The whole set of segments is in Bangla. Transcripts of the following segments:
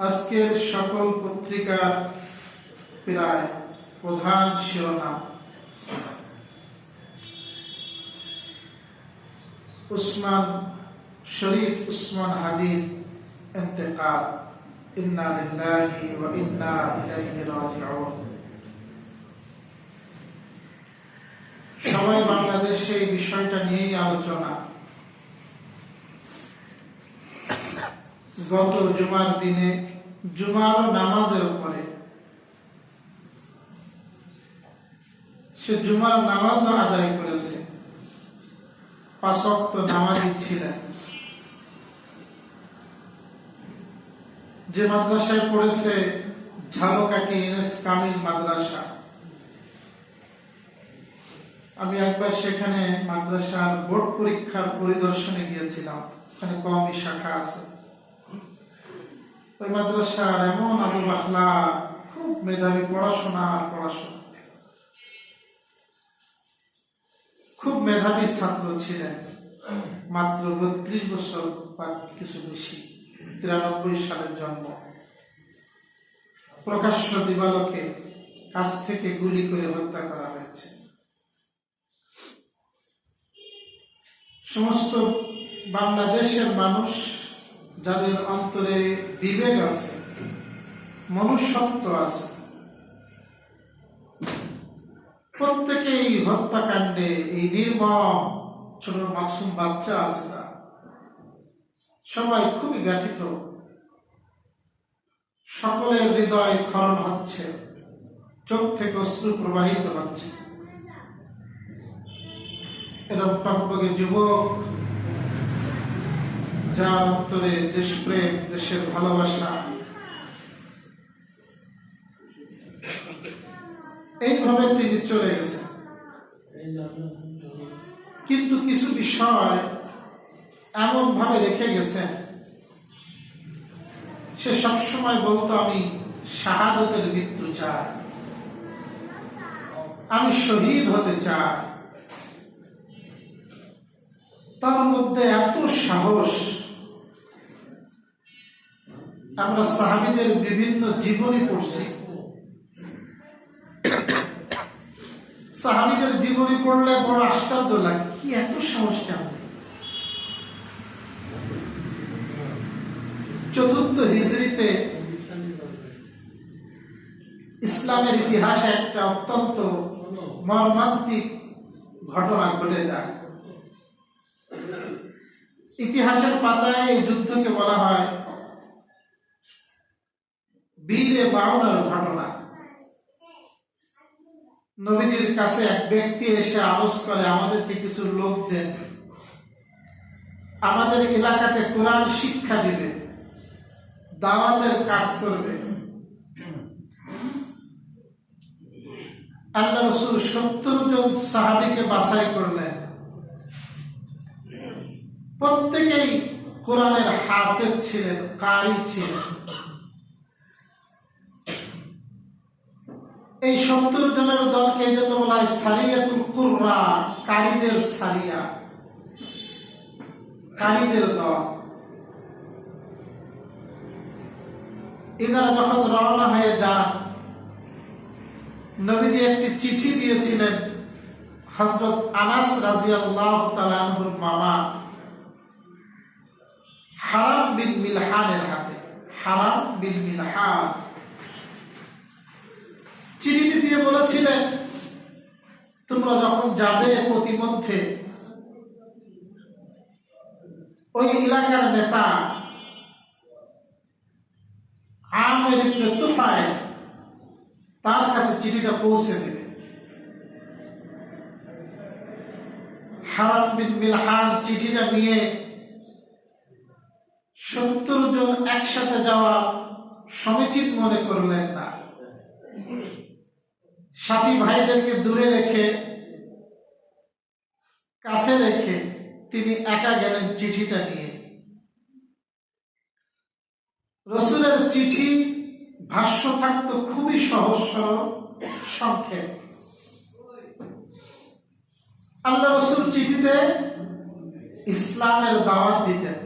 আজকের সকল পত্রিকার প্রায় প্রধান শিরোনাম শরীফ উসমান হাদির ইন্তেকাল, ইন্না লিল্লাহি ওয়া ইন্না ইলাইহি রাজিউন। সবাই বাংলাদেশে এই বিষয়টা নিয়েই আলোচনা। গত জুমার দিনে জুমার নামাজের উপরে সে জুমার নামাজও আদায় করেছে, 5 ওয়াক্ত নামাজী ছিলেন। যে মাদ্রাসায় পড়েছে ঝালকাঠি এনএস কামিল মাদ্রাসা, আমি একবার সেখানে মাদ্রাসার বোর্ড পরীক্ষার পরিদর্শনে গিয়েছিলাম। ওখানে কওমি শাখা আছে। ওই মাদ্রাসার এমন আবু বাখলা, খুব মেধাবী, পড়াশোনা, খুব মেধাবী ছাত্র ছিলেন। মাত্র 32 বছর বা কিছু বেশি, 93 সালের জন্ম। প্রকাশ্য দিবালোকে কাছ থেকে গুলি করে হত্যা করা হয়েছে। সমস্ত বাংলাদেশের মানুষ যাদের অন্তরে বিবেক আছে, মনুষ্যত্ব আছে, প্রত্যেকে এই হত্যাকাণ্ডে, এই নির্মম ছোট মাসুম বাচ্চা আছে, না সবাই খুবই ব্যথিত। সকলের হৃদয় ক্ষরণ হচ্ছে, চোখ থেকে অশ্রু প্রবাহিত হচ্ছে। এরকম টকবগে যুবক, যার অন্তরে দেশপ্রেম, দেশের ভালোবাসা, এইভাবে তিনি চলে গেছেন। কিন্তু কিছু বিষয় এমন ভাবে রেখে গেছেন, সে সবসময় বলতো, আমি শাহাদতের মৃত্যু চাই, আমি শহীদ হতে চাই। তার মধ্যে এত সাহস। আমরা সাহাবীদের বিভিন্ন জীবনী পড়ছি। সাহাবীদের জীবনী পড়লে বড় আশ্চর্য লাগে, কি এত সাহস কেন? 4th হিজরিতে ইসলামের ইতিহাসে একটা অত্যন্ত মর্মান্তিক ঘটনা ঘটে যায়। ইতিহাসের পাতায় এই যুদ্ধকে বলা হয় বীরে বাউনের ঘটনা। নবীজির কাছে এক ব্যক্তি এসে আরজ করে, আমাদেরকে কিছু লোক দেন, আমাদের এলাকাতে কোরআন শিক্ষা দিবে, দাওয়াতের কাজ করবে। আল্লাহ রাসূল 70 জন সাহাবীকে বাছাই করলেন। প্রত্যেকেই কোরআনের হাফেজ ছিলেন, কারি ছিলেন। এই 70 জনের দলকে এই জন্য বলা হয় সারিয়াতুল কুররা, কারীদের সারিয়া, কারীদের দল। এনারা যখন রওনা হয়ে যান, নবীজি একটি চিঠি দিয়েছিলেন হযরত আনাস রাদিয়াল্লাহু তাআলা আনহুর মামা হারাম বিন মিলহানের হাতে। হারাম বিন মিলহান চিঠিটি দিয়ে বলেছিলেন, তোমরা যখন যাবে, প্রতিমধ্যে ওই এলাকার নেতা আমির ইবনে তুফাইল, তার কাছে চিঠিটা পৌঁছে দেবে। হারাম বিন মিলহান চিঠিটা নিয়ে 70 জন একসাথে যাওয়া সমীচীন মনে করলেন না। সাথী ভাইদেরকে দূরে রেখে, কাছে রেখে তিনি একা গেলেন চিঠিটা নিয়ে। রাসূলের চিঠি ভাষ্য থাকতো খুবই সহজ সরল, সংক্ষেপ। আল্লাহ রাসূল চিঠিতে ইসলামের দাওয়াত দিতেন।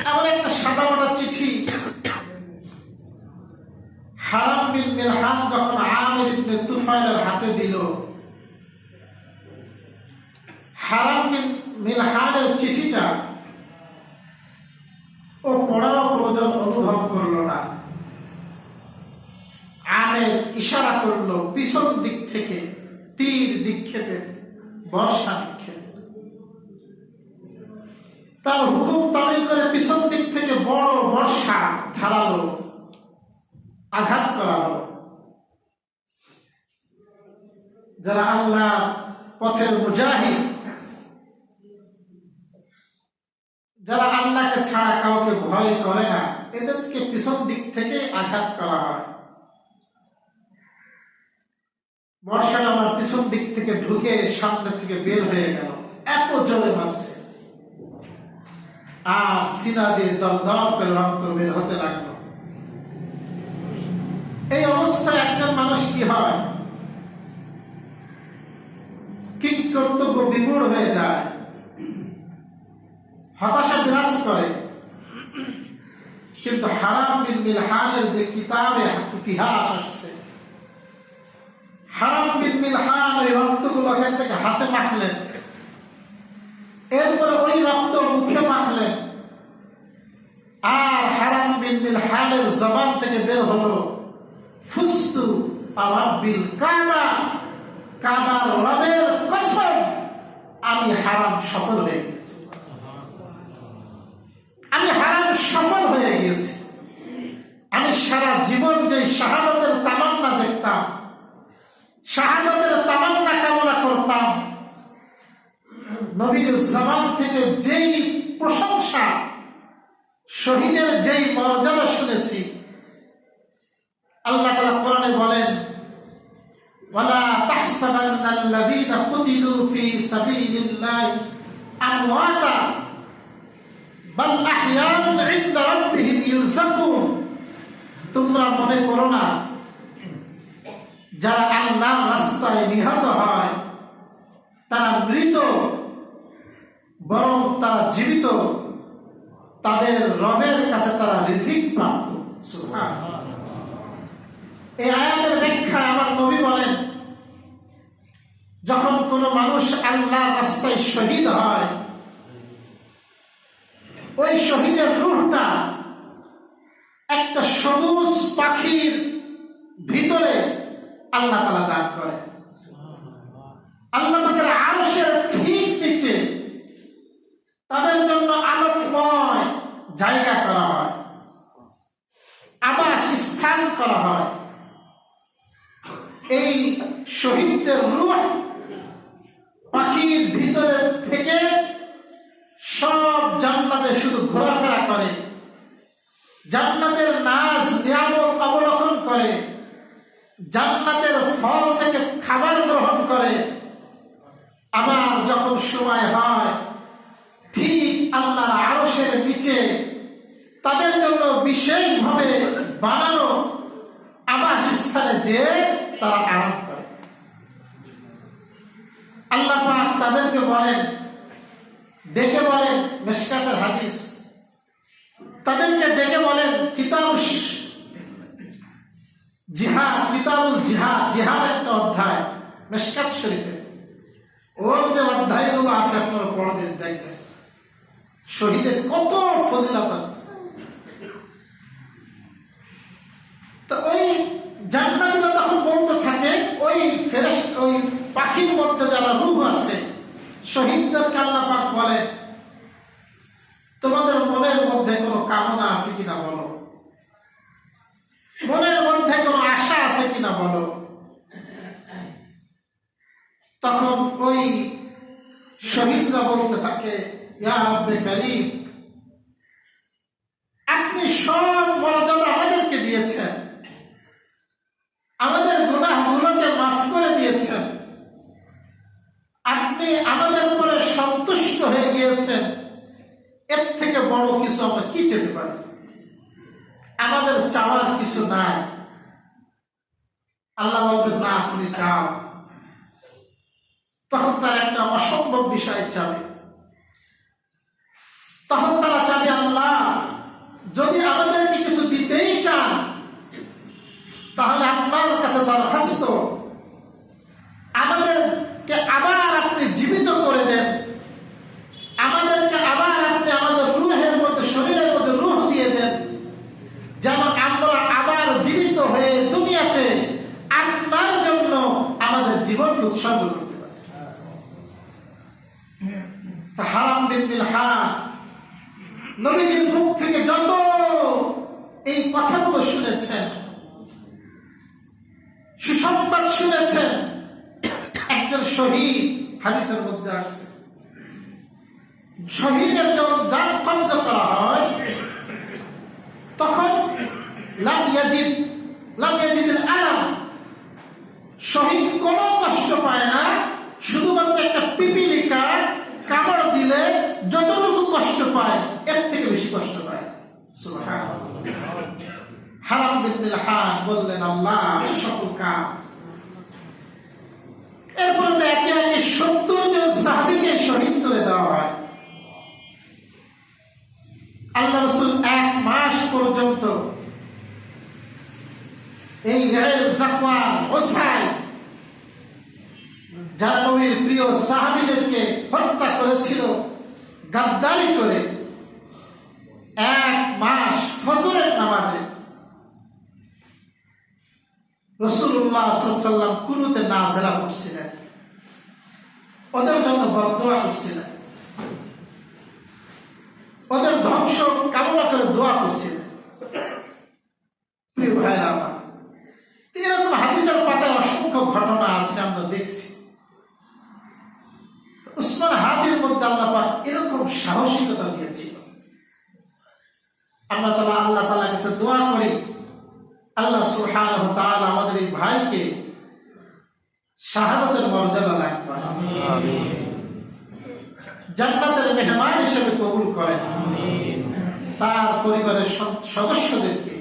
এমন একটা সাদামাটা চিঠি হারাম বিন মিলহান যখন আমির ইবনে তুফাইলের হাতে দিল, হারাম বিন মিলহানের চিঠিটা ও পড়ার প্রয়োজন অনুভব করলো না। আমির ইশারা করলো পিছন দিক থেকে তীর নিক্ষেপের, বর্ষা নিক্ষেপ। তার হুকুম তামিল করে পিছন দিক থেকে বড় বর্ষা ধারালো আঘাত করা হলো। যারা আল্লাহ পথের মুজাহিদ, যারা আল্লাহকে ছাড়া কাউকে ভয় করে না, এদেরকে পিছন দিক থেকে আঘাত করা হয়। বর্ষাটা আমার পিছন দিক থেকে ঢুকে সামনে থেকে বের হয়ে গেল, এত জোরে মারছে, আর সিনা দিয়ে দম দম করে রক্ত বের হতে লাগলো। এই অবস্থায় একজন মানুষ কি হয়? কি কর্তব্য বিমূঢ় হয়ে যায়, হতাশা বিরাজ করে। কিন্তু হারাম বিন মিলহানের যে কিতাবে ইতিহাস আসছে, হারাম বিন মিলহান ওই রক্তগুলো এখান থেকে হাতে মাখলেন, এরপরে ওই রক্ত মুখে মাখলেন, আর হারাম বিন মিলহানের জবান থেকে বের হলো ফুস্তু আরাব্বিল কাবা, কাবার রবের কসম, আমি হারাম সফল হয়ে গেছি, আমি হারাম সফল হয়ে গেছি। আমি সারা জীবন যে শাহাদাতের তামান্না দেখতাম, শাহাদাতের তামান্না কামনা করতাম, নবীর জবান থেকে যেই প্রশংসা, শহীদের যেই মর্যাদা শুনেছি, আল্লাহ তাআলা কোরআনে বলেন, ওয়ালা তাহসাবান্নাল্লাযীনা কুতিলু ফী সাবিলিল্লাহি আমওয়াতা বাল আহইয়াউন ইনদা রাব্বিহিম ইউরযাকুন। তোমরা মনে করো না যারা আল্লাহর রাস্তায় নিহত হয় তারা মৃত, বরং তারা জীবিত, তাদের রবের কাছে তারা রিজিক প্রাপ্ত। সুবহানাল্লাহ। এই আয়াতের ব্যাখ্যা আমার নবী বলেন, যখন কোন মানুষ আল্লাহর রাস্তায় শহীদ হয়, ওই শহীদের রূহটা একটা সবুজ পাখির ভিতরে আল্লাহ তাআলা দান করে। আল্লাহ পাকের আরশের ঠিক নিচে তাদের জন্য আলোকময় জায়গা করা হয়, আবাস স্থান করা হয়। এই শহীদদের রূহ পাখির ভিতরে থেকে সব জান্নাতে শুধু ঘোরাফেরা করে, জান্নাতের নাজ নিয়ামত অবলোকন করে, জান্নাতের ফল থেকে খাবার গ্রহণ করে। আবার যখন সময় হয়, ঠিক আল্লাহর আরশের নিচে তাদের জন্য বিশেষভাবে বানানো আবাস স্থানে যে তারা আরাম করে। আল্লাহ পাক তাদেরকে বলেন, ডেকে বলেন, মিশকাতের হাদিস, তাদেরকে ডেকে বলেন কিতাবুল জিহাদ, কিতাবুল জিহাদ, জিহাদ একটা অধ্যায় মিশকাত শরীফে। ওর যে অধ্যায়গুলো আছে আপনারা পড়বেন, দেখবেন শহীদের কত ফজিলত আছে। তো ওই জান্নাতীরা তখন বলতে থাকে, ওই ফেরেশতা, ওই পাখির মধ্যে যারা রূহ আছে, শহীদদেরকে আল্লাহ পাক বলে, তোমাদের মনের মধ্যে কোনো কামনা আছে কিনা বলো, মনের মধ্যে কোনো আশা আছে কিনা বলো। তখন ওই শহীদরা বলতে থাকে, ইয়া রাব্বে কারীম, আপনি সব মর্যাদা আমাদেরকে দিয়েছেন, আমাদের গুনাহগুলোকে মাফ করে দিয়েছেন, আপনি আমাদের উপরে সন্তুষ্ট হয়ে গিয়েছেন, এর থেকে বড় কিছু আমরা কি চেতে পারি? আমাদের চাওয়ার কিছু নাই। আল্লাহ বলবেন, না, আপনি চাও। তখন তার একটা অসম্ভব বিষয় চাবে, তখন তারা চাবে, আল্লাহ কাছে দরখাস্ত, আমাদেরকে আবার আপনি জীবিত করে দেন, আমাদেরকে আবার আপনি আমাদের রূহের মধ্যে, শরীরের মধ্যে রূহ দিয়ে দেন, যেন আমরা আবার জীবিত হয়ে দুনিয়াতে আপনার জন্য আমাদের জীবনকে উৎসর্গ করতে পারি। হারাম বিন মিলহান নবীজির মুখ থেকে যত এই কথাগুলো শুনেছেন, সুসংবাদ শুনেছেন, একজন শহীদ, হাদিসের মধ্যে আসছে, শহীদের যখন জান কবজ করা হয় তখন লাম ইয়াজিদুল আলাম, শহীদ কোনো কষ্ট পায় না, শুধুমাত্র একটা পিপিলিকা কামড় দিলে যতটুকু কষ্ট পায় এর থেকে বেশি কষ্ট পায়। সুবহানাল্লাহ। হারাম বিন মিলহান বললেন, আল্লাহ সকল কাম। এরপরে তো একে একে 70 জন সাহাবীকে শহীদ করে দেওয়া হয়। আল্লাহ রাসূল 1 মাস পর্যন্ত এই জাকওয়ান, ওসাই, যারা নবীর প্রিয় সাহাবীদেরকে হত্যা করেছিল গাদ্দারি করে, 1 মাস ফজরের নামাজে রাসূলুল্লাহ সাল্লাল্লাহু আলাইহি ওয়াসাল্লাম কুনুতে নাযিলা করছিলেন, ওদের জন্য বদদোয়া করছিলেন, ওদের ধ্বংস কামনা করে দোয়া করছিলেন। প্রিয় ভাইরা আমার, এরকম হাদিসের পাতায় অসংখ্য ঘটনা আছে, আমরা দেখছি। উসমান হাদির মধ্যে আল্লাহ পাক এরকম সাহসিকতা দিয়েছিল। আল্লাহ তাআলার কাছে দোয়া করি, আল্লাহ সুবহানাহু ওয়া তাআলা আমাদের এই ভাইকে শাহাদাতের মর্যাদা দান করেন, আমিন, জান্নাতের মেহমান হিসেবে কবুল করেন, আমিন, তার পরিবারের সদস্যদেরকে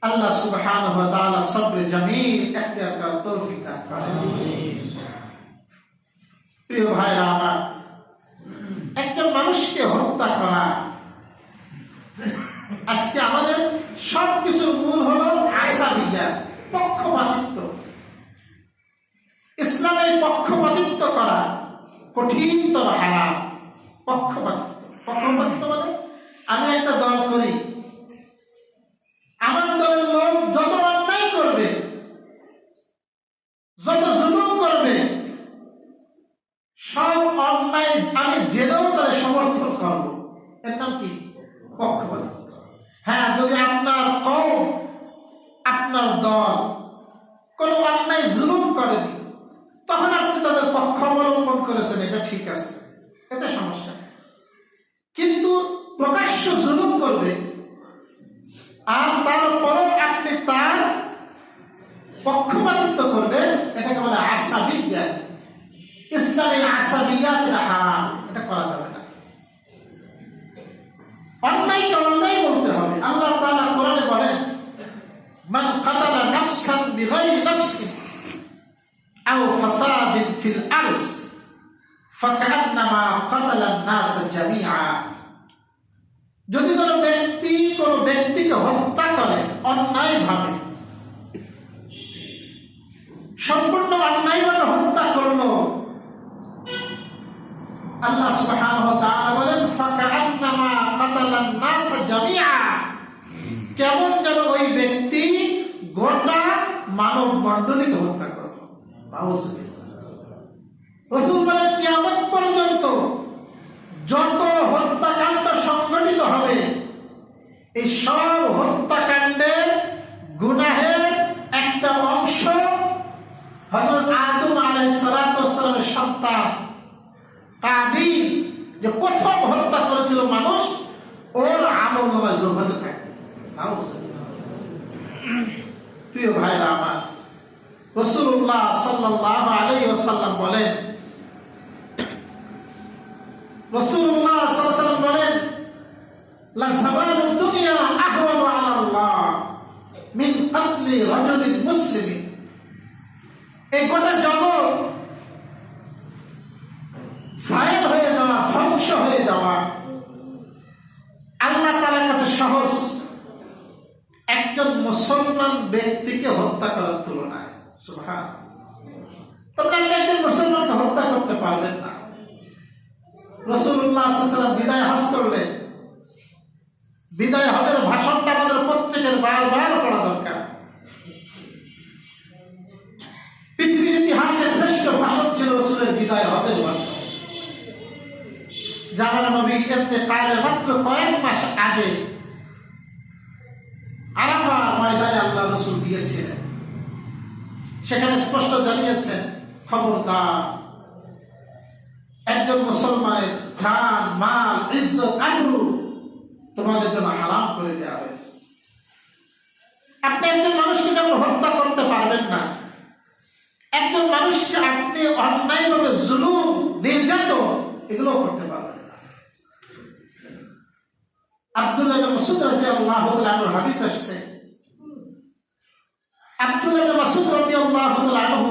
আল্লাহ সুবহানাহু ওয়া তাআলা সবরে জামিল ইখতিয়ার করার তৌফিক দান করেন, আমিন। প্রিয় ভাইরা আমার, একজন মানুষকে হত্যা করা, আজকে আমাদের সবকিছুর মূল হলো আসাবিয়া, পক্ষপাতিত্ব। ইসলামে পক্ষপাতিত্ব করা কঠিনতর হারাম। পক্ষপাতিত্ব মানে আমি একটা দল করি, আমার দলের লোক যত অন্যায় করবে, যত জুলুম করবে, সব অন্যায় আমি জেনেও তাদের সমর্থন করব, এর নাম কি? পক্ষপাতিত্ব। হ্যাঁ, যদি আপনার কওম, আপনার দল কোনো অন্যায় জুলুম করেনি, তখন আপনি তাদের পক্ষ অবলম্বন করেছেন, এটা ঠিক আছে, এতে সমস্যা নেই। কিন্তু প্রকাশ্য জুলুম করবে আর তারপরও আপনি তার পক্ষপাতিত্ব করবেন, এটাকে বলে আসাবিয়া। ইসলামে আসাবিয়াত হারাম, এটা করা যাবে না। অন্যায়কে অন্যায় বলতে হবে। আল্লাহ তাআলা কোরআনে বলেন, মান কাতালা নাফসান বিগাইরি নাফসিন আও ফাসাদিন ফিল আরজ ফাকান্নামা কাতালান নাস জামিআ। যদি কোনো ব্যক্তিকে হত্যা করে অন্যায়ভাবে, সম্পূর্ণ অন্যায়ভাবে হত্যা করলো, আল্লাহ সুবহানাহু ওয়া তাআলা বলেন ফাকান্নামা কাতালান নাস জামিআ, কেমন যেন ওই ব্যক্তি গোটা মানব মণ্ডলীকে হত্যা করলো। রাসূল বলেন কিয়ামত পর্যন্ত যত হত্যাকাণ্ড সংঘটিত হবে, এই সব হত্যাকাণ্ডের গুনাহের একটা অংশ হযরত আদম আলাইহিস সালাতু ওয়াস সালামের সন্তান কাবিল, যে প্রথম হত্যা করেছিল মানুষ, ওর আমলনামায় যোগ হতে থাকে। প্রিয় ভাইরা আমার, রাসূলুল্লাহ সাল্লাল্লাহু আলাইহি ওয়াসাল্লাম বলেন, রাসূলুল্লাহ সাল্লাল্লাহু আলাইহি ওয়াসাল্লাম বলেন, লা যাওয়ালুদ দুনিয়া আহওয়ানু আলা আল্লাহ মিন কাতলি রাজুলিন মুসলিমিন। এই গোটা জগৎ ছায়া হয়ে যাওয়া, ধ্বংস হয়ে যাওয়া আল্লাহ তাআলার কাছে সহজ। একজন মুসলমান ব্যক্তিকে হত্যা করার তুলনায়। সুবহানাল্লাহ। তবে আপনি একজন মুসলমানকে হত্যা করতে পারবেন না। রাসূলুল্লাহ সাল্লাল্লাহু আলাইহি ওয়াসাল্লাম বিদায় হজ করলেন। বিদায় হজের ভাষণটা আমাদের প্রত্যেকের বারবার পড়া দরকার। পৃথিবীর ইতিহাসে শ্রেষ্ঠ ভাষণ ছিল রাসূলের বিদায় হজের ভাষণ। জামাল নবী ইন্তেকালের মাত্র কয়েক মাস আগে আরাফা ময়দানে আল্লাহ রাসূল দিয়েছিলেন। সেখানে স্পষ্ট জানিয়েছেন, খবরদার একজন মুসলমানের জান, মাল, ইজ্জত, আবরু তোমাদের জন্য হারাম করে দেওয়া হয়েছে। আপনি একজন মানুষকে যেমন হত্যা করতে পারবেন না, একজন মানুষকে আপনি অন্যায়ভাবে জুলুম, নির্যাতন এগুলো করতে পারবেন না। আব্দুল্লাহ ইবনে মাসউদ রাদিয়াল্লাহু তাআলা আনহুর হাদিস আসছে, আব্দুল্লাহ ইবনে মাসউদ রাদিয়াল্লাহু তাআলা আনহু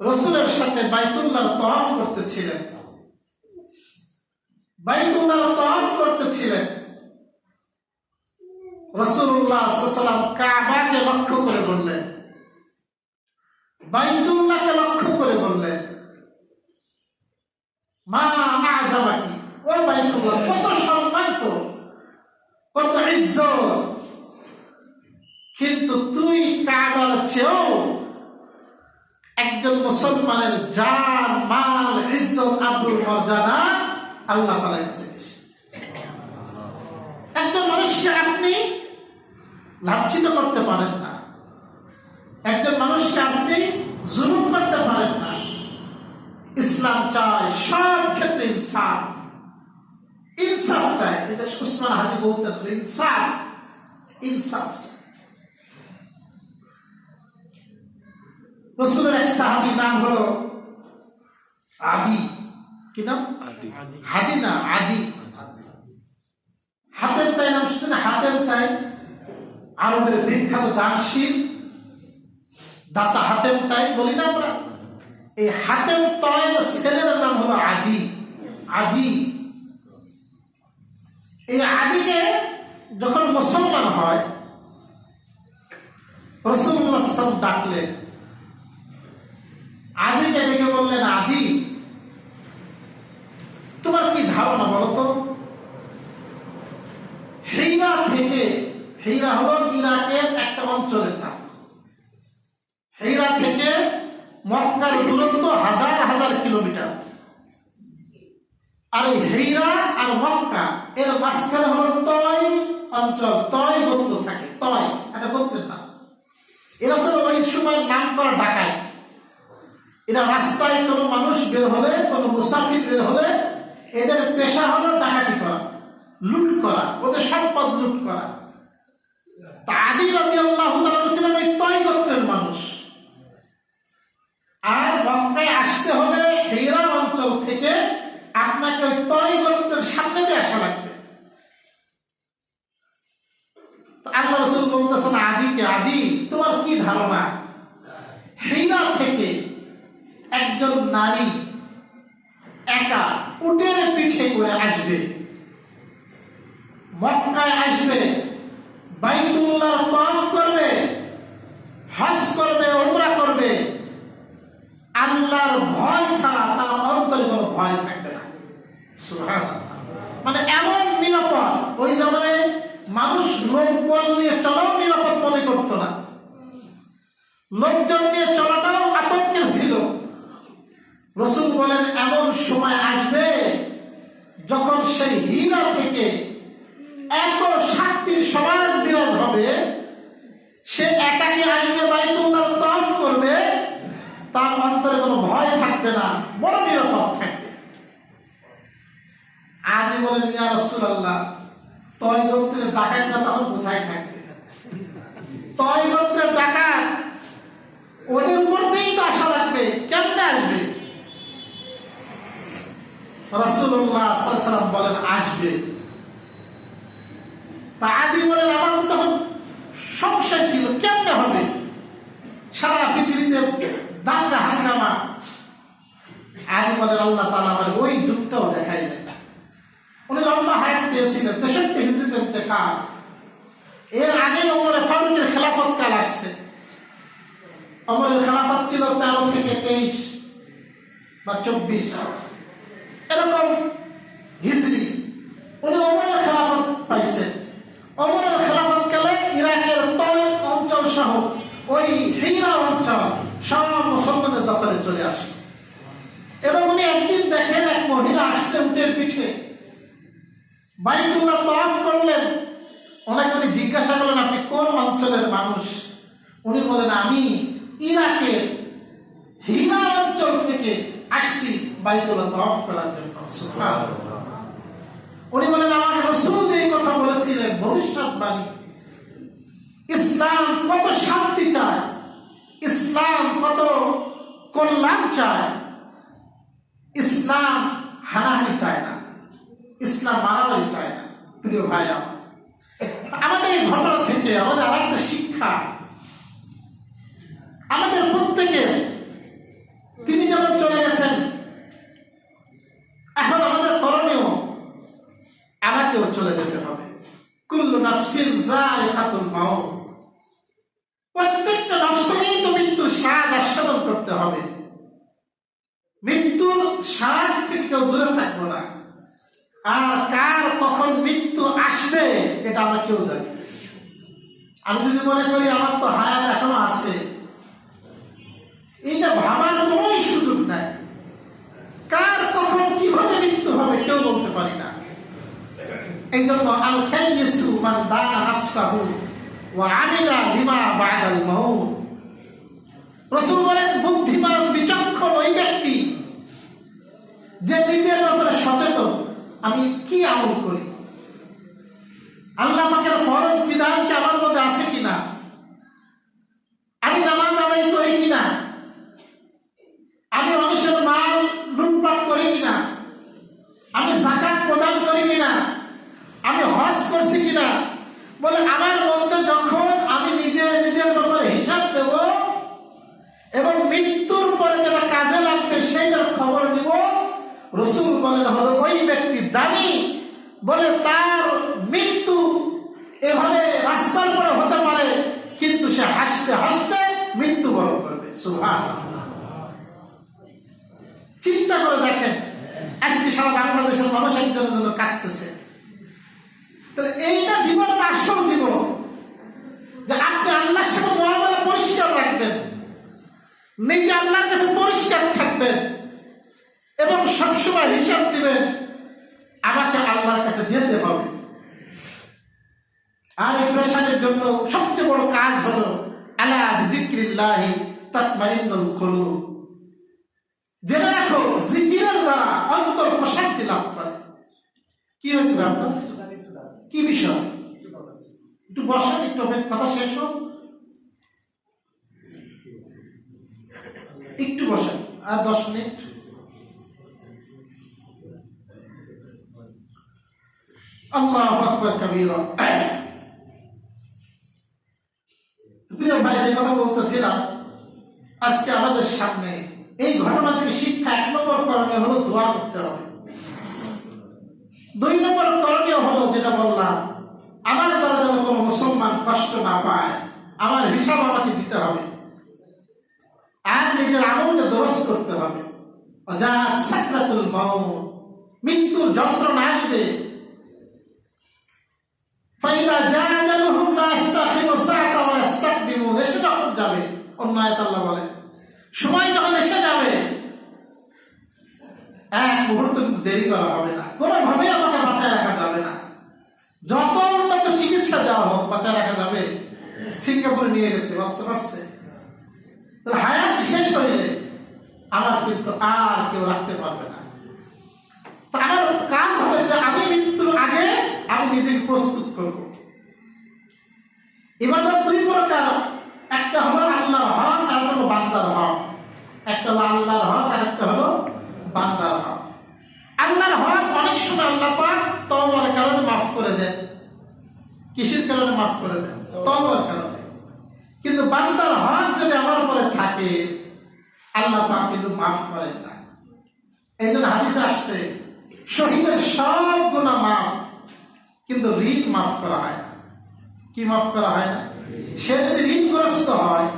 রাসূলের সাথে বাইতুল্লাহর তাওয়াফ করতেছিলেন। বাইতুল্লাহর তাওয়াফ করতেছিলেন। রাসূলুল্লাহ সাল্লাল্লাহু আলাইহি ওয়াসাল্লাম কাবাকে লক্ষ্য করে বললেন, বাইতুল্লাহকে লক্ষ্য করে বললেন, মা আ'জামাকি, ও বাইতুল্লাহ, কত সম্মান তো, কত ইজ্জত, কিন্তু তুই কাবার চেয়েও একজন মুসলমানের জান, মাল, ইজ্জত, আবরুর মর্যাদা আল্লাহ তাআলার কাছে বেশি। একজন মানুষকে আপনি লাঞ্ছিত করতে পারেন না, একজন মানুষকে আপনি জুলুম করতে পারেন না। ইসলাম চায় সব ক্ষেত্রে ইনসাফ, ইনসাফ চায়। এটা উসমান হাদি বলতেন, ইনসাফ, ইনসাফ। রাসূলের এক সাহাবী নাম হলো আদি। কি নাম? হাদি না, আদি। হাতেম তাই নাম শুনছেন? হাতেম তাই আরবের বিখ্যাত দানশীল দাতা হাতেম তাই বলি না আমরা। এই হাতেম তাইয়ের ছেলের নাম হলো আদি। আদি, এই আদিকে যখন মুসলমান হয় রাসূলুল্লাহ সাল্লাল্লাহু আলাইহি ওয়াসাল্লাম ডাকলেন, আদিকে ডেকে বললেন, আদি তোমার কি ধারণা বলো তো, হিরা থেকে, হিরা হলো ইরাকের একটা অঞ্চলের নাম, হিরা থেকে মক্কার দূরত্ব হাজার হাজার কিলোমিটার। আর এই হিরা আর মক্কা এর মাঝখানে হলো তয় অঞ্চল, তয় গোত্র থাকে। তয় একটা গোত্রের নাম। এরা ছিল ওই সময় নাম করা ডাকাত। এরা রাস্তায় কোনো মানুষ বের হলে, কোনো মুসাফির বের হলে এদের পেশা হলো ডাকাতি করা, লুট করা, ওদের সম্পদ লুট করা। তা আদি রাদিয়াল্লাহু তাআলা ছিলেন ওই তয় গোত্রের মানুষ। আর মক্কায় আসতে হলে হিরা অঞ্চল থেকে আপনাকে ওই তয় গোত্রের সামনে দিয়ে আসা লাগবে। আল্লাহ রাসূল বলতেছেন আদিকে, আদি তোমার কি ধারণা, হিরা থেকে একজন নারী একা উটের পিঠে করে আসবে, মক্কায় আসবে, বাইতুল্লাহর তাওয়াফ করবে, হজ করবে, উমরা করবে, আল্লাহর ভয় ছাড়া তার অন্তরে কোনো ভয় থাকবে না। সুবহানাল্লাহ। মানে এমন নিরাপদ, ওই জামানায় মানুষ লোকবল নিয়ে চলাও নিরাপদ মনে করতো না, লোকজন নিয়ে চলাটাও আতঙ্কের ছিল। রাসূল বলেন এমন সময় আসবে যখন সেই হিরা থেকে এত শান্তির সমাজ বিরাজ হবে, সে একাকী আসবে, বাইতুল্লাহর তাওয়াফ করবে, তার অন্তরে কোনো ভয় থাকবে না, বড় নিরাপদ থাকবে। আদি বলেন, ইয়া রাসূলুল্লাহ, তয় গোত্রের ডাকাতরা তখন কোথায় থাকবে? তয় গোত্রের ডাকাত ওদের উপর থেকেই তো আশা লাগবে, কেমনে আসবে? রাসূলুল্লাহ সাল্লাল্লাহু আলাইহি ওয়াসাল্লাম বলেন আসবে। তা আদি বলেন আমার তো তখন সংশয় ছিল, কেমনে হবে? সারা পৃথিবীতে দাঙ্গা হাঙ্গামা। আদি বলেন আল্লাহ তাআলা আমার ওই যুগটাও দেখাইলেন। উনি লম্বা হায়াত পেয়েছিলেন, 63 হিজরিতে ইন্তেকাল। এর আগে ওমরে ফারুকের খেলাফত কাল আসছে। ওমরের খেলাফত ছিল 13 থেকে 23 বা 24 এরকম হিজরি। উনি ওমরের খেলাফত পাইছেন। ওমরের খেলাফত কালে ইরাকের তয় অঞ্চল সহ ওই হিরা অঞ্চল সব মুসলমানদের দখলে চলে আসে। এবং উনি একদিন দেখেন এক মহিলা আসছে উটের পিঠে, বাইতুল্লাহ তাওয়াফ করলেন। ওনাকে উনি জিজ্ঞাসা করলেন, আপনি কোন অঞ্চলের মানুষ? উনি বলেন, আমি ইরাকের হিরা অঞ্চল থেকে আসছি বাইতুল্লাহ তাওয়াফ করার জন্য। সুবহানাল্লাহ। উনি বলেন, আমাকে রাসূল যে কথা বলেছিলেন ভবিষ্যৎবাণী, ইসলাম কত শান্তি চায়, ইসলাম কত কল্যাণ চায়, ইসলাম হানাহানি চায় না, ইসলাম মারামারি চায় না। প্রিয় ভাই, আমাদের এই ঘটনা থেকে আমাদের আরেকটা শিক্ষা, আমাদের প্রত্যেকে, তিনি যখন চলে গেছেন, এখন আমাদের করণীয় আমাকেও চলে যেতে হবে। কুল্লু নাফসিন যায়িকাতুল মাউত, প্রত্যেকটা নফসকেই তো মৃত্যুর স্বাদ আস্বাদন করতে হবে। মৃত্যুর স্বাদ থেকে কেউ দূরে থাকবো না। আর কার কখন মৃত্যু আসবে এটা আমরা কেউ জানি। আমি যদি মনে করি আমার তো হায়াত এখনো আছে, এইটা ভাবার কোনো সুযোগ নাই। কার কখন কিভাবে মৃত্যু হবে কেউ বলতে পারি না। এই জন্য আল কাইয়িসু মান দানা নাফসাহু ওয়া আমিলা বিমা বা'দাল মাউত। রাসূল বলেন, বুদ্ধিমান বিচক্ষণ ওই ব্যক্তি যে নিজের ব্যাপারে সচেতন, আমি কি আমল করি, আল্লাহ পাকের ফরজ বিধান কি আমার মধ্যে আছে কিনা, আমি নামাজ আদায় করি কিনা, আমি মানুষের মাল লুটপাট করি কিনা, আমি যাকাত প্রদান করি কিনা, আমি হজ করছি কিনা। বলে আমার মধ্যে যখন আমি নিজের ব্যাপারে হিসাব দেব এবং মৃত্যুর পরে যেটা কাজে লাগবে সেইটার খবর নিব, রাসূল বলেন হলো ওই ব্যক্তি দামি। বলে তার মৃত্যু এভাবে রাস্তার পরে হতে পারে, কিন্তু সে হাসতে হাসতে মৃত্যুবরণ করবে। সুবহানাল্লাহ। চিন্তা করে দেখেন, আজকে সারা বাংলাদেশের মানুষ একজনের জন্য কাঁদতেছে। তাহলে এইটা জীবন, আসল জীবন, যে আপনি আল্লাহর সাথে মুআমালা পরিষ্কার রাখবেন, নিজে আল্লাহর কাছে পরিষ্কার থাকবেন এবং সবসময় হিসাব দিবেন আমাকে আল্লাহর কাছে যেতে হবে। আর এই পেশাদের জন্য সবচেয়ে বড় কাজ হলো আলা বিযিকরিল্লাহি তাতমাইন্নুল কুলুব। জেনে রাখো, জিকিরের দ্বারা অন্তর প্রশান্তি লাভ করে। কি হয়েছে আপনার? কি বিষয়? একটু বসেন, একটু কথা শেষ হোক, একটু বসেন, আর 10 মিনিট। আল্লাহু আকবার কাবীরা। প্রিয় ভাই, যে কথা বলতেছিলাম, আজকে আমাদের সামনে এই ঘটনা থেকে শিক্ষা, 1 নম্বর করণীয় হলো দোয়া করতে হবে। 2 নম্বর করণীয় হলো যেটা বললাম, আমার দ্বারা যেন কোনো মুসলমান কষ্ট না পায়, আমার হিসাব আমাকে দিতে হবে। আর নিজের আমলকে দুরস্ত করতে হবে। অজাত সাকরাতুল মাউত, মৃত্যুর যন্ত্রণা আসবে। ফাইদা জাআলাহুম লা ইস্তাখিরু সাআতা ওয়া ইস্তাকদিমুন, এসে যখন যাবে, অন্য আয়াত আল্লাহ বলে, সময় যখন এসে যাবে, এক মুহূর্ত কিন্তু দেরি করা হবে না। কোনোভাবেই আমাকে বাঁচায় রাখা যাবে না। যত উন্নত চিকিৎসা দেওয়া হোক, বাঁচায় রাখা যাবে? সিঙ্গাপুরে নিয়ে গেছে, বাঁচতে পারছে। তাহলে হায়াত শেষ হইলে আমার কিন্তু আর কেউ রাখতে পারবে না। আমার কাজ হবে যে আমি মৃত্যুর আগে আমি নিজেকে প্রস্তুত করব। ইবাদত 2 প্রকার, একটা হলো আল্লাহর হক, আর একটা হলো বান্দার হক। একটা হলো আল্লাহর হক, আর একটা হলো বান্দার হক। আল্লাহর হক অনেক সময় আল্লাহ পাক তওবার কারণে মাফ করে দেন। কিসের কারণে মাফ করে দেন? তওবার কারণে। কিন্তু বান্দার হক যদি আমার উপরে থাকে, আল্লাহ পাক কিন্তু মাফ করেন না। এই জন্য হাদিসে আসছে, শহীদের সব গুনাহ মাফ, কিন্তু ঋণ মাফ করা হয় না। কি মাফ করা হয় না? সে যদি ঋণগ্রস্ত হয়,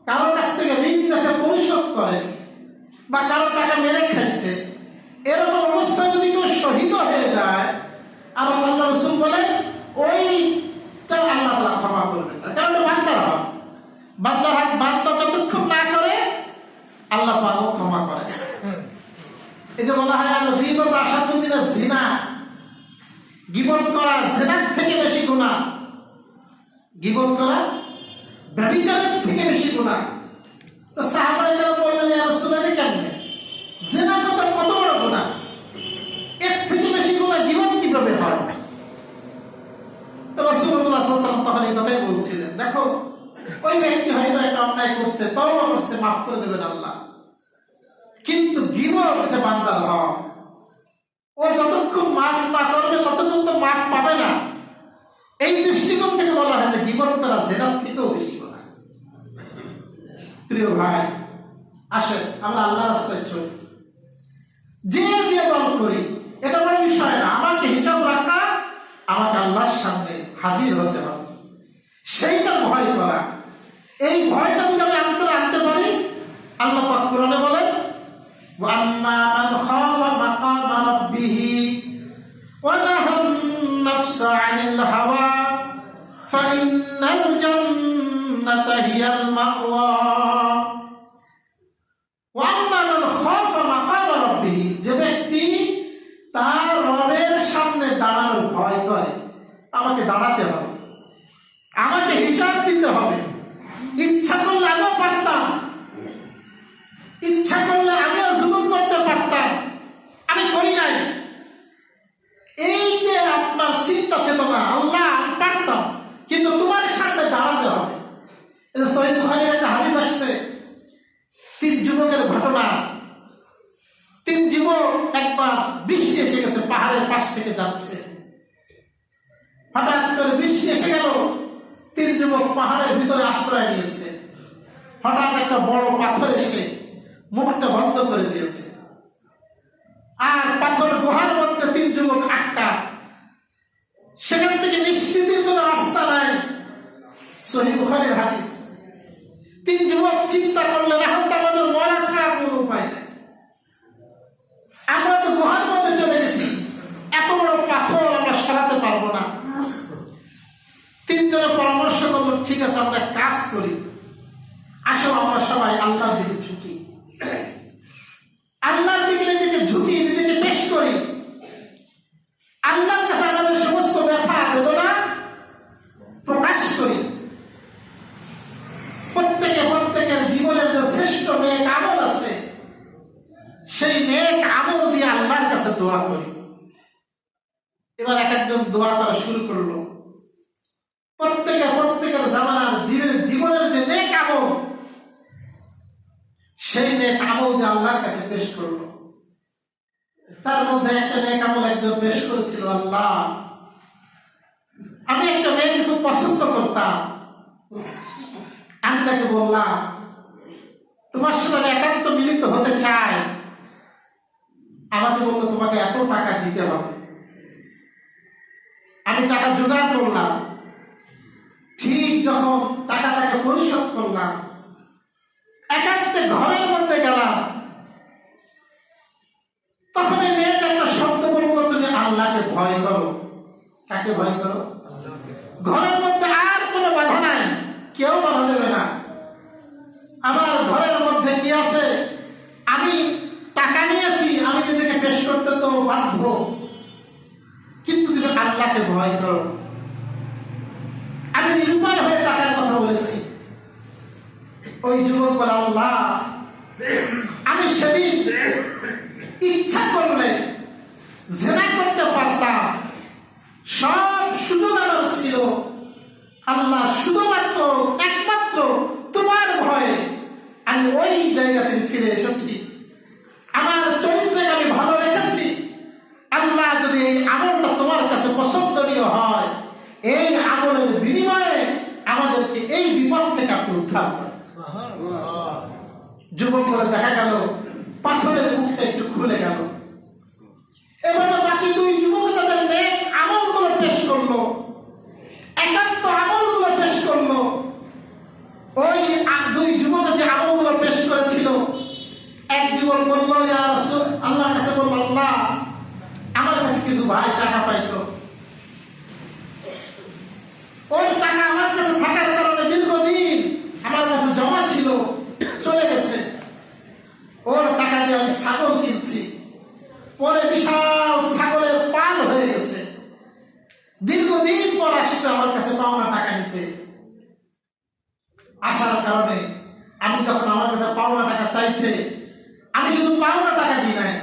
কারো কাছ থেকে ঋণ দেশে পরিশোধ করেনি বা কারো টাকা মেরে খাইছে, এরকম অবস্থায় যদি কেউ শহীদ হয়ে যায়, আর আল্লাহ রাসূল বলেন ওইটা আল্লাহ তাআলা ক্ষমা করবেন না, কারণ বান্দার হক। বান্দার হক বান্দা যতক্ষণ না করে আল্লাহ পাকও ক্ষমা করে। এই যে বলা হয় আল গীবাতু আশাদ্দু মিনাজ জিনা, গীবত করা জিনার থেকে বেশি গুনাহ, গীবত করা ব্যভিচারের থেকে বেশি গুনাহ। তো সাহাবায়ে কেরাম বললেন, ইয়া রাসূলুল্লাহ কেমনে? জিনা কত বড় গুনাহ, এর থেকে বেশি গুনাহ গীবত কিভাবে হয়? তো রাসূলুল্লাহ সাল্লাল্লাহু আলাইহি ওয়াসাল্লাম তখন এই কথাই বলছিলেন, দেখো ওই ব্যক্তি হয়তো একটা অন্যায় করছে, তওবা করছে, মাফ করে দেবেন আল্লাহ, কিন্তু গীবত এটা বান্দার হক। ও যতক্ষণ মাফ না করবে ততক্ষণ তো মাফ পাবে না। এই দৃষ্টিকোণ থেকে বলা হয় যে গীবত করা জিনার থেকেও বেশি গুনাহ। প্রিয় ভাই, আসেন আমরা আল্লাহর রাস্তায় চলি, যে দল করি এটা বড় বিষয় না। আমাকে হিসাব রাখা, আমাকে আল্লাহর সামনে হাজির হতে হবে, সেইটা ভয় করা। এই ভয়টা যদি আমি অন্তরে আনতে পারি, আল্লাহ পাক কোরআনে বলেন, ওয়া আম্মা মান খাফা মাকামা রাব্বিহি ওয়া নাহান নাফসা আনিল হাওয়া ফাইন্নাল জান্নাতা হিয়াল মাওয়া। ওয়া আম্মা মান খাফা মাকামা রাব্বিহি, যে ব্যক্তি তার রবের সামনে দাঁড়ানোর ভয় করে, আমাকে দাঁড়াতে হবে, আমাকে হিসাব দিতে হবে। ইচ্ছা করলে আমিও পারতাম, ইচ্ছা করলে আমিও জুলুম করতে পারতাম, আমি করি নাই। এই যে আপনার চিন্তা চেতনা, আল্লাহ আমি পারতাম, কিন্তু তোমার সামনে দাঁড়াতে হবে। এই যে সহিহ বুখারীর একটা হাদিস আসছে, 3 যুবকের ঘটনা। 3 যুবক একবার বৃষ্টি এসে গেছে, পাহাড়ের পাশ থেকে যাচ্ছে, হঠাৎ করে বৃষ্টি এসে গেল, 3 যুবক পাহাড়ের ভিতরে আশ্রয় নিয়েছে। হঠাৎ একটা বড় পাথর এসে মুখটা বন্ধ করে দিয়েছে, আর পাথর গুহার মধ্যে 3 যুবক আটকা। সেখান থেকে নিষ্কৃতির কোনো রাস্তা নাই। সহিহ বুখারীর হাদিস। 3 যুবক চিন্তা করলেন, এখন তো আমাদের মরা ছাড়া কোনো উপায় নেই, আমরা তো গুহার মধ্যে চলে গেছি, এত বড় পাথর আমরা সরাতে পারবো না। 3 জনে পরামর্শ করলো, ঠিক আছে আমরা কাজ করি, আসো আমরা সবাই আল্লাহর দিকে ঝুঁকি, আল্লাহর দিকে নিজেকে ঝুঁকি, নিজেকে পেশ করি, আল্লাহর কাছে আমাদের সমস্ত ব্যথা বেদনা প্রকাশ করি। প্রত্যেকের জীবনের যে শ্রেষ্ঠ নেক আমল আছে, সেই নেক আমল দিয়ে আল্লাহর কাছে দোয়া করি। এবার এক একজন দোয়া করা শুরু করলো। প্রত্যেকের জামানার জীবনের যে নেক আমল, সেই নেক আমল দিয়ে আল্লাহর কাছে পেশ করলো। তার মধ্যে একটা নেক আমল একজন পেশ করেছিল, আল্লাহ আমি একটা মেয়েকে খুব পছন্দ করতাম, আমি তাকে বললাম তোমার সাথে আমি একান্ত মিলিত হতে চাই। আমাকে বললো তোমাকে এত টাকা দিতে হবে। আমি টাকা জোগাড় করলাম, ঠিক যখন টাকাটাকে পরিশোধ করলাম, একান্তে ঘরের মধ্যে গেলাম, তখন এই মেয়েটা একটা শব্দ বলবো, তুমি আল্লাহকে ভয় করো। কাকে ভয় করো? ঘরের মধ্যে আর কোনো বাধা নাই, কেউ বাধা দেবে না। আমার ঘরের মধ্যে কি আছে? আমি টাকা নিয়েছি, আমি নিজেকে পেশ করতে তো বাধ্য, কিন্তু তুমি আল্লাহকে ভয় করো। আমি নিরুপায় হয়ে টাকার কথা বলেছি। ওই যুবক বলে, আল্লাহ আমি সেদিন ইচ্ছা করলে জিনা করতে পারতাম, সব সুযোগ আমার ছিল। আল্লাহ শুধুমাত্র একমাত্র তোমার ভয়ে আমি ওই জায়গা থেকে ফিরে এসেছি, আমার চরিত্রকে আমি ভালো রেখেছি। আল্লাহ যদি এই আমলটা তোমার কাছে পছন্দনীয় হয়, এই আমলের বিনিময়ে আমাদেরকে এই বিপদ থেকে আপনি উদ্ধার করেন। যুবক বলে দেখা গেল পাথরের মুখটা একটু খুলে গেল। এভাবে বাকি 2 যুবক তাদের নেক আমল করে পেশ করলো। একান্ত আমল দুই যুবক যে আমলগুলো পেশ করেছিল, এক যুবক বলল, ইয়া রাসূল, আল্লাহর কাছে বলল, আল্লাহ আমার কাছে কিছু ভাই টাকা পাইতো, ওই টাকা আমার কাছে থাকার কারণে দীর্ঘদিন আমার কাছে জমা ছিল, চলে গেছে। ওর টাকা দিয়ে আমি ছাগল কিনছি, পরে বিশাল ছাগলের পাল হয়ে গেছে। দীর্ঘদিন পর আসছে আমার কাছে পাওনা টাকা নিতে। আসার কারণে আমি যখন আমার কাছে পাওনা টাকা চাইছে, আমি শুধু পাওনা টাকা দিই নাই,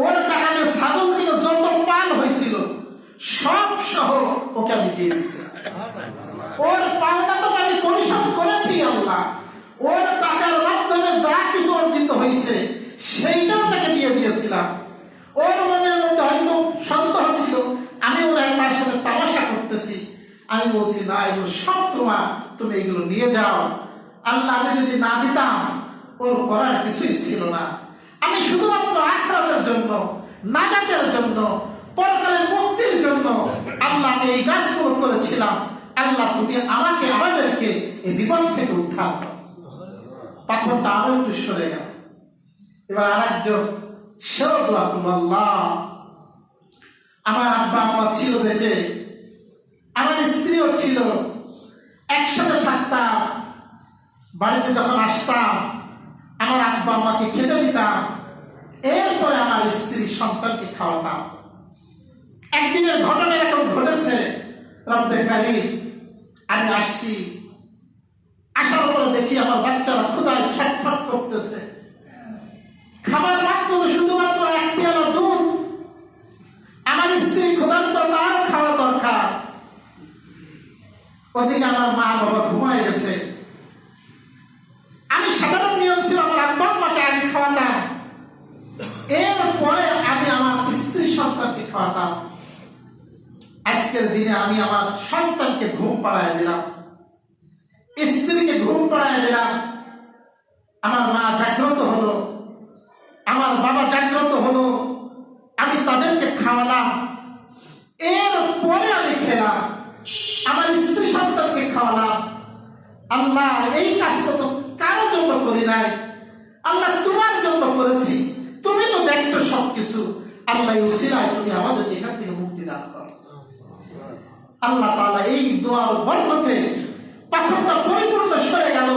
ওর টাকা দিয়ে ছাগল কিনে যত পাল হয়েছিল সব সহ ওকে আমি দিয়ে দিচ্ছি। ওর পাওনা তো আমি পরিশোধ করেছি আল্লাহ, ওর টাকার মাধ্যমে যা কিছু অর্জিত হয়েছে সেইটাও তাকে দিয়ে দিয়েছিলাম। ওর মনের মধ্যে হয়তো সন্দেহ ছিল, আমি ওরা তার সাথে তামাশা করতেছি। আমি বলছি, না, এগুলো সব তোমার, তুমি এগুলো নিয়ে যাও। আল্লাহ আমি যদি না দিতাম ওর করার কিছুই ছিল না। আমি শুধুমাত্র আখিরাতের জন্য, নাজাতের জন্য, পরকালের মুক্তির জন্য আল্লাহ আমি এই কাজগুলো করেছিলাম। আল্লাহ তুমি আমাকে, আমাদেরকে এই বিপদ থেকে উদ্ধার করো। পাথরটা আরো একটু সরে গেল। এবার আরেকজন সেও দোয়া করল, আল্লাহ আমার আব্বা আম্মা ছিল বেঁচে, আমার স্ত্রীও ছিল, একসাথে থাকতাম, বাড়িতে যখন আসতাম আমার আব্বা আম্মাকে খেতে দিতাম, এরপরে আমার স্ত্রী সন্তানকে খাওয়াতাম। একদিনের ঘটনা এরকম ঘটেছে, রব্বে কারীম, আমি আসছি, আসার পরে দেখি আমার বাচ্চারা ক্ষুধায় ছটফট করতেছে। খাবার মাত্র শুধুমাত্র এক পেয়ালা দুধ, আমার স্ত্রী ক্ষুধার্ত, তার খাওয়া দরকার। ওদিকে আমার মা বাবা ঘুমায় গেছে। আমি সাধারণ নিয়ম ছিল আমার আব্বা আম্মাকে আগে খাওয়াতাম, এরপরে আমি আমার স্ত্রী সন্তানকে খাওয়াতাম। আজকের দিনে আমি আমার সন্তানকে ঘুম পাড়ায় দিলাম, স্ত্রীকে ঘুম পাড়ায় দিলাম। আমার মা জাগ্রত হলো, আমার বাবা জাগ্রত হলো, আমি তাদেরকে খাওয়ালাম, এরপরে আমি খেলাম, আমার স্ত্রী সন্তানকে খাওয়ালাম। আল্লাহ এই কাজটা তো কারোর জন্য করি নাই, আল্লাহ তোমার জন্য করেছি, তুমি তো দেখছো সবকিছু। আল্লাহ উসিলায় তুমি আমাদের এখান থেকে মুক্তি দান করো। আল্লাহ তাআলা এই দোয়ার বরকতে পাথরটা পরিপূর্ণ সরে গেল।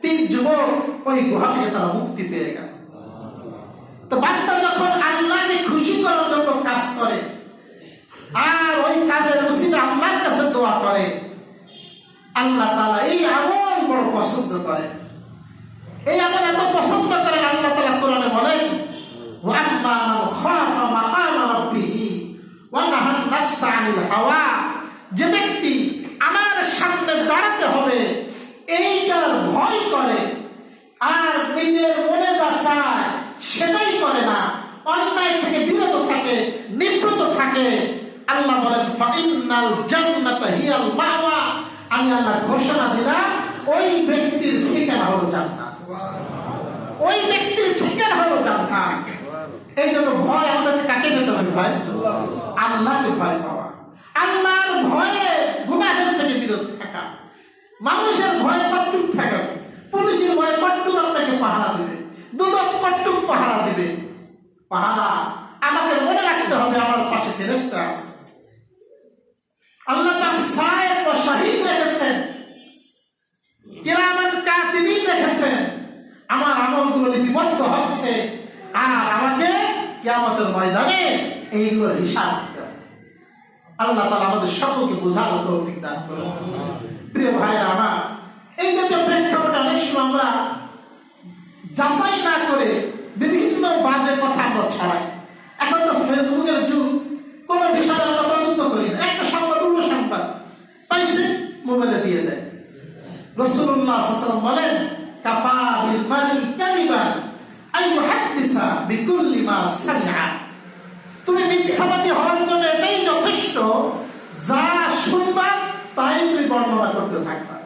3 যুবক ওই গুহা থেকে তারা মুক্তি পেয়ে গেল। তো বান্দা যখন আল্লাহকে খুশি করার জন্য কাজ করে আর ওই কাজের উসিলা আল্লাহর কাছে দোয়া করে, আল্লাহ তাআলা এই আমল বড় পছন্দ করেন। এই আমল এত পছন্দ করেন, আল্লাহ তাআলা কোরআনে বলেন, ওয়া আম্মা মান খাফা মাকামা রাব্বিহি ওয়া নাহান নাফসা আনিল হাওয়া, যে ব্যক্তি আমার সামনে দাঁড়াতে হবে এইটার ভয় করে আর নিজের মনে যা চায় সেটাই করে না, অন্যায় থেকে বিরত থাকে, নিবৃত থাকে, আল্লাহ বলেন ফাইন্নাল জান্নাতা হিয়াল মাওয়া, আমি আল্লাহ ঘোষণা দিলাম ওই ব্যক্তির ঠিকানা হলো জান্নাত। ওই ব্যক্তির ঠিকানা হলো জান্নাত। এই জন্য ভয় আমাদেরকে কাকে পেতে হবে? ভয় আল্লাহকে ভয় পাওয়া, আল্লাহর ভয়ে গুনাহের থেকে বিরত থাকা। মানুষের ভয় কতটুক থাকা, পুলিশের ভয় কতটুক আপনাকে পাহারা দিবে, দুদক কতটুক পাহারা দিবে। পাহারা আমাকে মনে রাখতে হবে আমার পাশে ফেরেশতা আছে। আল্লাহ পাক সায়েব ও শহীদ রেখেছেন, কিরামান কাতিবিন রেখেছেন। আমার আমলগুলো লিপিবদ্ধ হচ্ছে আর আমাকে কিয়ামতের ময়দানে এইগুলোর হিসাব দিতে হবে। আল্লাহ তাআলা আমাদের সকলকে বোঝার তৌফিক দান করুন। প্রিয় ভাইরা আমার, এই জাতীয় প্রেক্ষাপটে অনেক সময় আমরা যাচাই না করে বিভিন্ন বাজে কথা আমরা ছড়াই। এখন তো ফেসবুকের যুগ, কোন বিষয় আমরা তদন্ত করি না, একটা সংবাদ উল্টো সংবাদ পাইছে মোবাইলে দিয়ে দেয়। রাসূলুল্লাহ সাল্লাল্লাহু আলাইহি ওয়াসাল্লাম বলেন, কাফা বিল মারই কাযিবান আই ইউহাদ্দিসা বিকুল্লি মা সামিআ। তুমি মিথ্যাবাদী হওয়ার জন্য এটাই যথেষ্ট, যা শুনবা তাই তুমি বর্ণনা করতে থাকবা।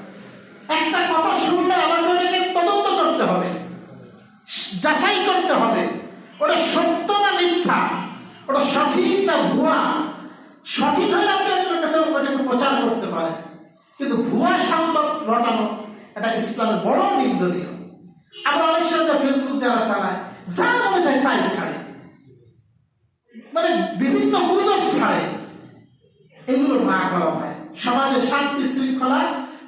একটা কথা শুনলে আমাকে ওটাকে তদন্ত করতে হবে, যাচাই করতে হবে, ওটা সত্য না মিথ্যা, ওটা সঠিক না ভুয়া। সঠিক হলে আপনি আপনার কাছে ওটাকে প্রচার করতে পারেন, কিন্তু ভুয়া সংবাদ রটানো এটা ইসলামের বড় নিন্দনীয়। আমরা অনেক সময় ফেসবুক যারা চালায়, যা মনে চায় তাই ছাড়ে, মানে বিভিন্ন গুজব ছাড়ে। এগুলো না করা হয়, সমাজের শান্তি শৃঙ্খলা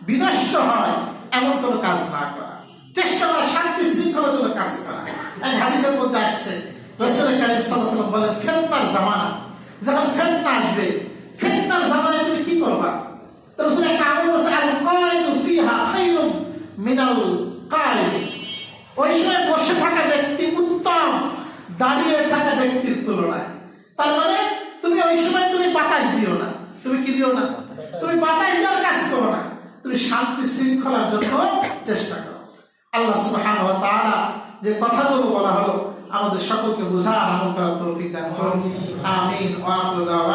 বিনষ্ট হয় এমন কোনো কাজ না করা, চেষ্টা করা শান্তি শৃঙ্খলা জন্য কাজ করা। এক হাদিসের মধ্যে আসছে, রাসূল কারীম সাল্লাল্লাহু আলাইহি ওয়াসাল্লাম বলেন, ফিতনার জামানা, যখন ফিতনা আসবে, ফিতনার জামানায় তুমি কি করবা? রাসূল একটা আমল আছে, আল কায়িদু ফিহা খায়রুম মিনাল কায়িদ। ওই সময় বসে থাকা ব্যক্তি উত্তম দাঁড়িয়ে থাকা ব্যক্তির তুলনায়। তার মানে তুমি ওই সময় তুমি বাতাস দিও না, তুমি কি দিও না, তুমি বাতাস দেওয়ার কাজ করো না, তুমি শান্তি শৃঙ্খলার জন্য চেষ্টা করো। আল্লাহ সুবহানাহু ওয়া তাআলা যে কথাগুলো বলা হলো আমাদের সকলকে বোঝার আমল করার তৌফিক দান করুন। আমিন ওয়া আখিরু দাওয়ানা।